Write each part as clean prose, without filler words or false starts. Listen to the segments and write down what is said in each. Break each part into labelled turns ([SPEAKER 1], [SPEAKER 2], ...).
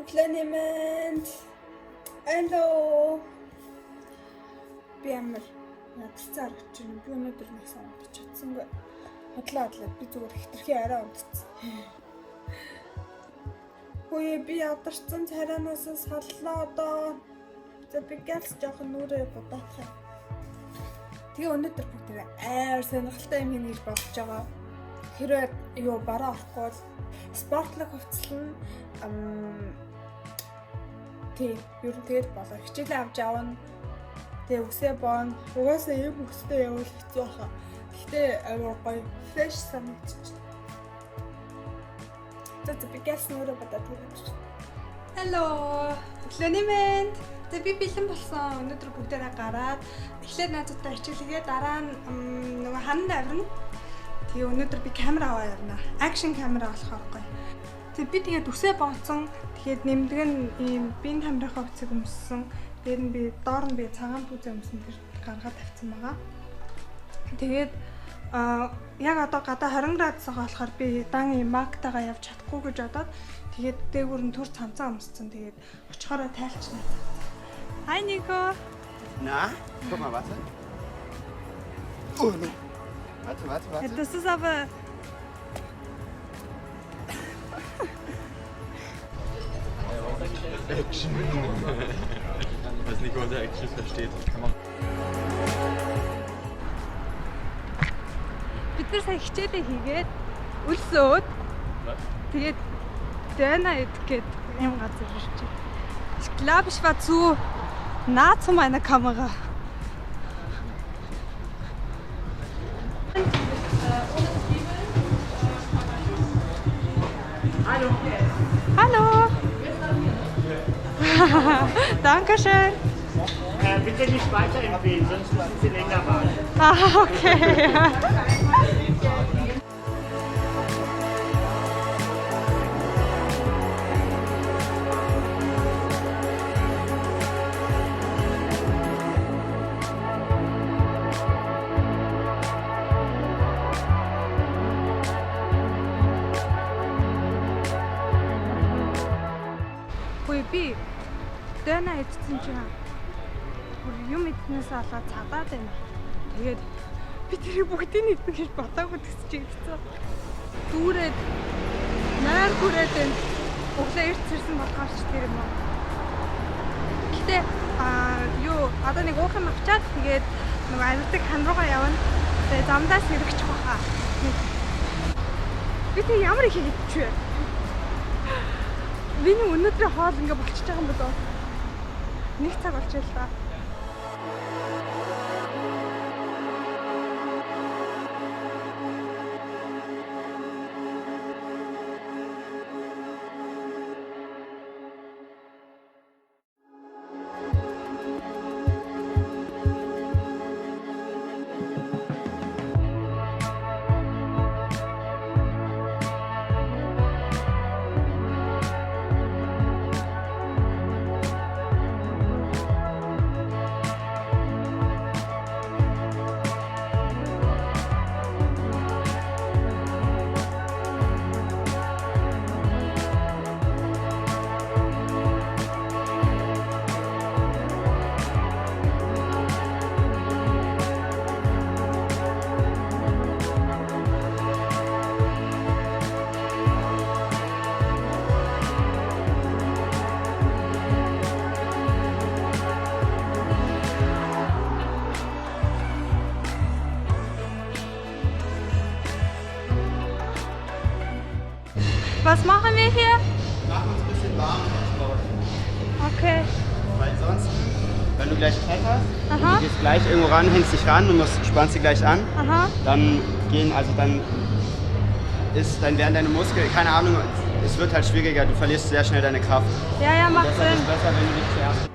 [SPEAKER 1] Compliment. Hello. Би амар ядцаар очив. Би өнөөдөр нэг сан унтаж чадсангүй. Хотлоо би зүгээр хитрхи арай унтцсан. Хөөе би ядарсан царайнаас саллаа одоо. За би гэлс жоохон нүрээ будаах юм. Тэгээ өнөөдөр бүгд амар сонирхолтой юм хийж бодож байгаа. Хэрвээ юу бараа орохгүй бол спортлог хувцлан тий ер нь тэгэл болоо хичээлээ авч явна. Тэгээ үсээ боон угаасаа юм өстэй явуул хэцүү хаа. Гэхдээ амар гоё фрэш санагдчих. За би гэлс нүрээ бодоод байгаа. Hello. Compliment. За би бэлэн болсон. Өнөөдөр бүгдээрээ гараад эхлээд найзуудтай хичээлгээ дараа нь нөгөө хананд авирна. Тэгээ өнөөдөр би камера аваа явна. Акшн камера болохоор гоё. Тэгээ би тэгээд үсээ бооцсон. Тэгээд нэмдэг нь ийм бин камерынхаа үсэг өмссөн. Тэгээд нь би доор нь би цагаан пүүзээ өмсөн тэр гаргаад тавьсан байгаа. Тэгээд яг одоо гадаа 20 градус байгаа болохоор би дан ийм мактагаа явж чадахгүй гэж бодоод тэгээд дээгүүр нь түр цамцаа өмссөн. Тэгээд очихороо тайлчнаа. Hi Nico.
[SPEAKER 2] Na, guck mal, warte. Oh, no. Warte.
[SPEAKER 1] Das ist aber...
[SPEAKER 2] Action. Was Nico unter Action versteht, kann man...
[SPEAKER 1] Бид нар сая хичээлээ хийгээд өлсөөд тэгээд Döner идэх гээд юм газар ирчихээ. Ich glaube, ich war zu nah zu meiner Kamera. Hallo. Hallo. Dankeschön.
[SPEAKER 3] Bitte nicht weiterempfehlen, sonst müssen Sie länger warten.
[SPEAKER 1] Ah, okay. Би Döner идсэн чинь юм идснээс болоод цадаад байна. Тэгээд би тэрийг бүгдийг идэх гэж бодоогүй төсчихсэн. Дүүрээд нойр хүрээд байна. Өглөө ирцэрсэн болохоор ч тэр юм уу. Гэтэ одоо нэг уух юм авчаад тэгээд нөгөө амьдаг хан руугаа явна. Тэгээд замдаас хэрэгчих баха. Би тэг ямар их хийчих вэ? Миний өнөөдрийн хоол ингээ болчихж байгаа юм болоо. Нэг цаг болчихлоо л да. Was machen wir hier?
[SPEAKER 2] Wir machen uns ein bisschen warm und
[SPEAKER 1] Okay.
[SPEAKER 2] weil sonst, wenn du gleich Fett hast, du gehst gleich irgendwo ran, hängst dich ran und spannst dich gleich an, dann werden deine Muskeln, keine Ahnung, es wird halt schwieriger, du verlierst sehr schnell deine Kraft.
[SPEAKER 1] Ja, macht
[SPEAKER 2] Deshalb ist
[SPEAKER 1] Sinn.
[SPEAKER 2] es besser, wenn du dich zuerst...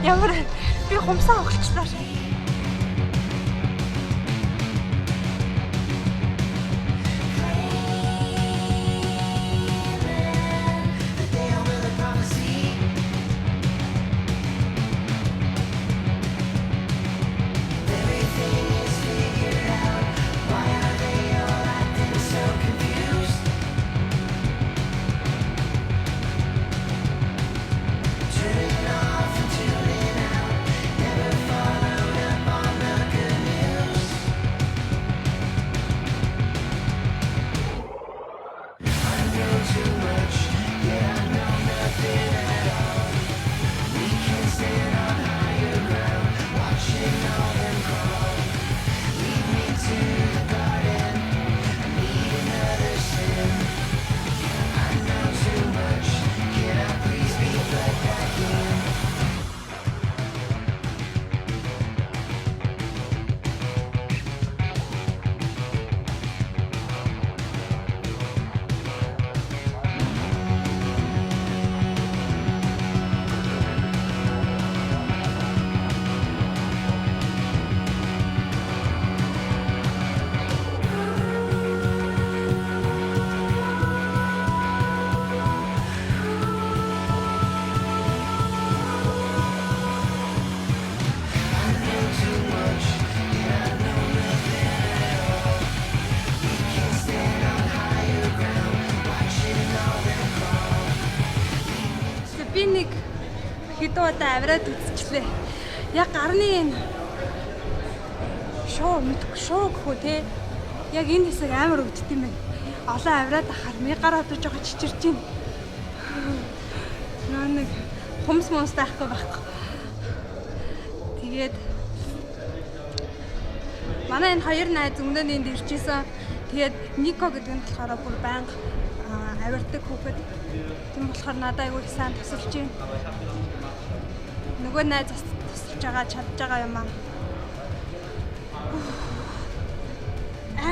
[SPEAKER 1] Ямар би хумсаа өгчлээ. Би нэг хэдэн удаа авираад үзчихлээ. Яг гарны энэ шоу гэхүү те. Яг энэ хэсэг амар өвддөг юм байна. Олон авираад ахаар мигаар одож байгаа чичирч байна. Нэг хумс байхгүй. Тэгээд манай энэ хоёр найз өмнө нь энд ирчихсэн. Тэгээд Нико гэдэг нь болохоор бүр байнга авирдаг хүүхэд. Тийм болохоор надад айгүй сайн тусалж байна. Нөгөө найз тусалж байгаа чадж байгаа юм аа.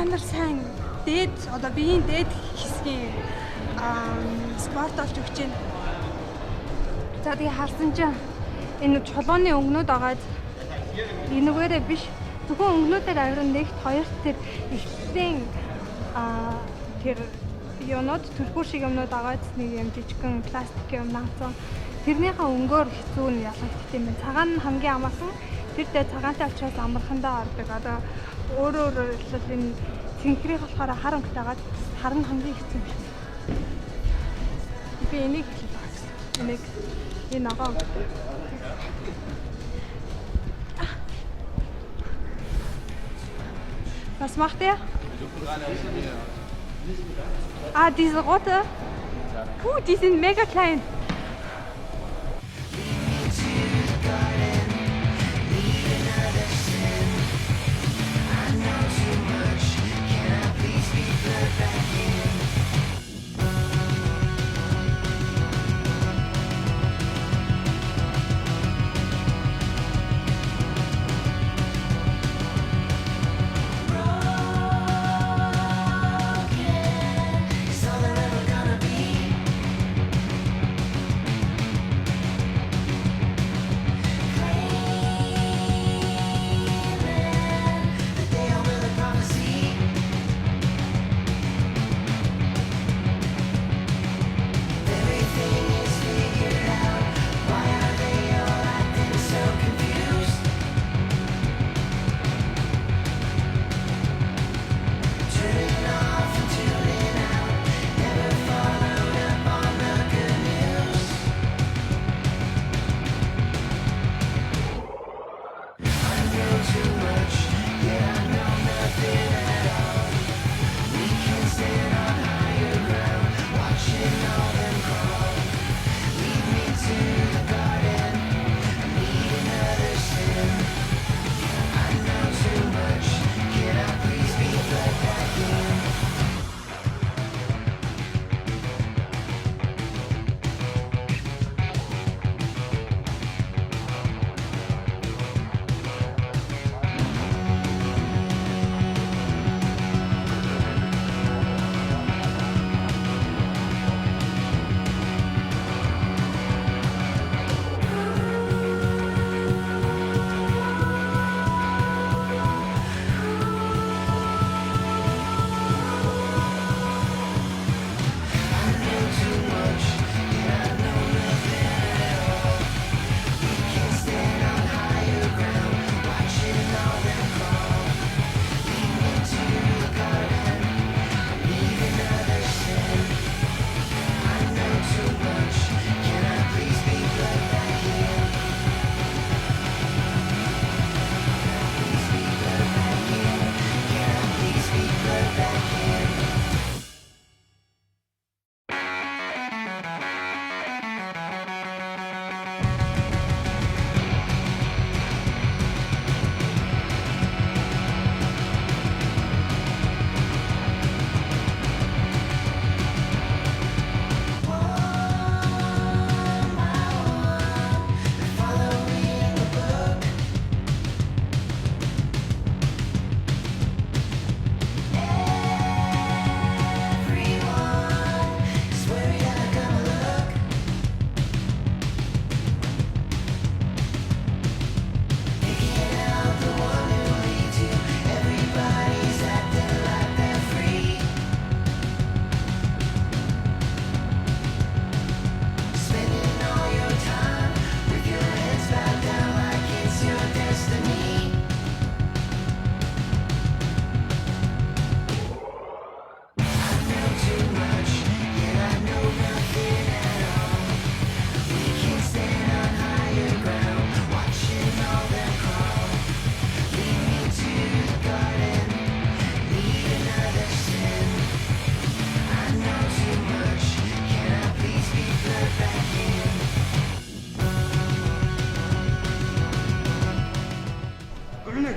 [SPEAKER 1] Амар сайн дээд одоо биеийн дээд хэсгийн спорт олж өгч байна. За тэгээ харсан чинь энэ чулууны өнгнүүд агаад энэгээрээ биш зөвхөн өнгнүүдээр авиран нэгт хоёрт тэр эхлэлийн тэр юунод төлхөр шиг юмнууд агаад нэг юм жижигхэн пластик юм наацсан. Тэрнийхээ өнгөөр хэцүү нь ялгагддаг юм байна. Цагаан нь хамгийн амархан. Тэр дээр цагаантай учраас амархандаа ордог. Одоо өөрөөр хэлбэл энэ цэнхрийг болохоор хар өнгөтэйгаад хар нь хамгийн хэцүү юм шиг. Би энийг хэлэх гэсэн. Энийг энэ агаа. Was macht er? Ah, diese rote? Die sind mega klein.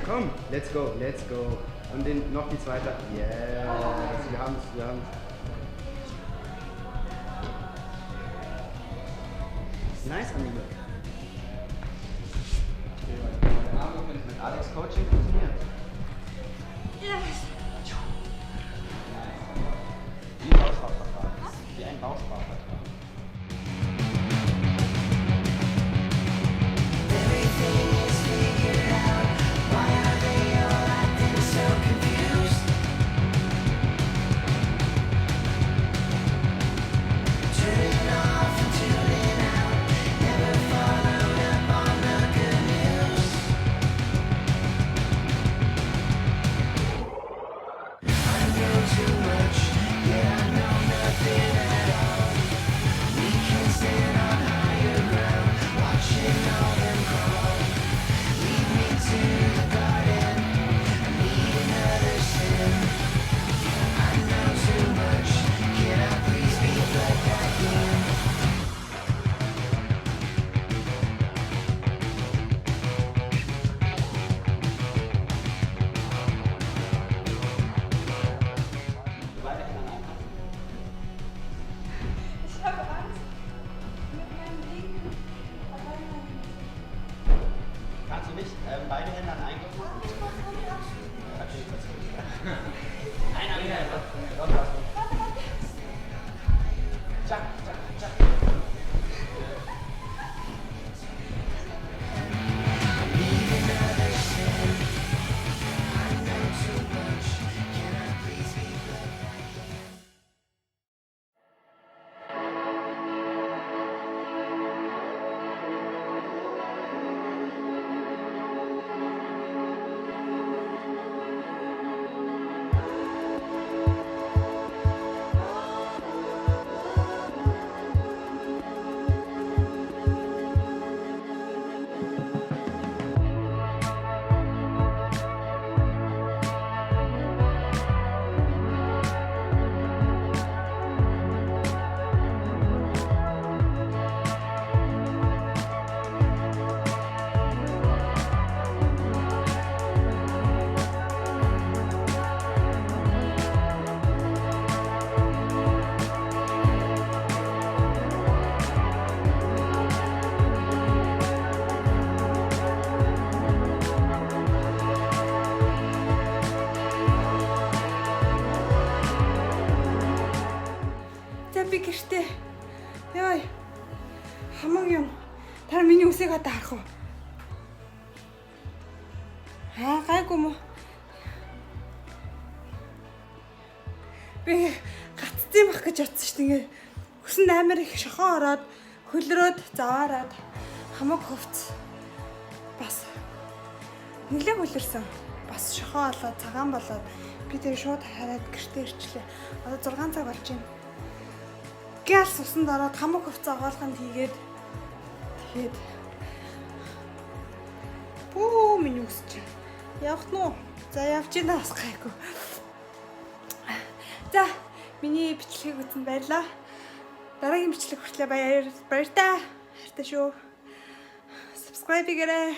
[SPEAKER 2] Komm, let's go, let's go. Und noch die zweite. Yes, wir haben es. Nice, Amigo. Mit Alex Coaching funktioniert.
[SPEAKER 1] Yes.
[SPEAKER 2] Wie ein Bausparvertrag. Wie ein Bausparvertrag.
[SPEAKER 1] Ich habe Angst mit meinem linken alleine.
[SPEAKER 2] Kannst du nicht beide Hände an einen Kopf machen? Nein, Tschak, tschak, tschak.
[SPEAKER 1] Би гэртээ. Яа. Хамаг юм. Та миний үсийг одоо харах уу? Гайгүй мө. Би гаццсан байх гэж бодсон шүү дээ. Хүсэнд амар их шохоо ороод, хөлрөөд, заваараад хамаг хөвц. Бас нэлээд хөлөрсөн. Бас шохоо болоод, цагаан болоод би тэгээ шууд хараад гэртээ ирчлээ. Одоо 6 цаг болж байна. Гялс усанд ороод хамаг хувцас оголгонд хийгээд тэгээд бүү миний үсч явах нь уу? За явж гинэ бас гайгүй. За миний бичлэгийг үзсэн баярлаа. Дараагийн бичлэг хүртлээр баяр таа. Хайртай шүү. Subscribe хийгээрэй.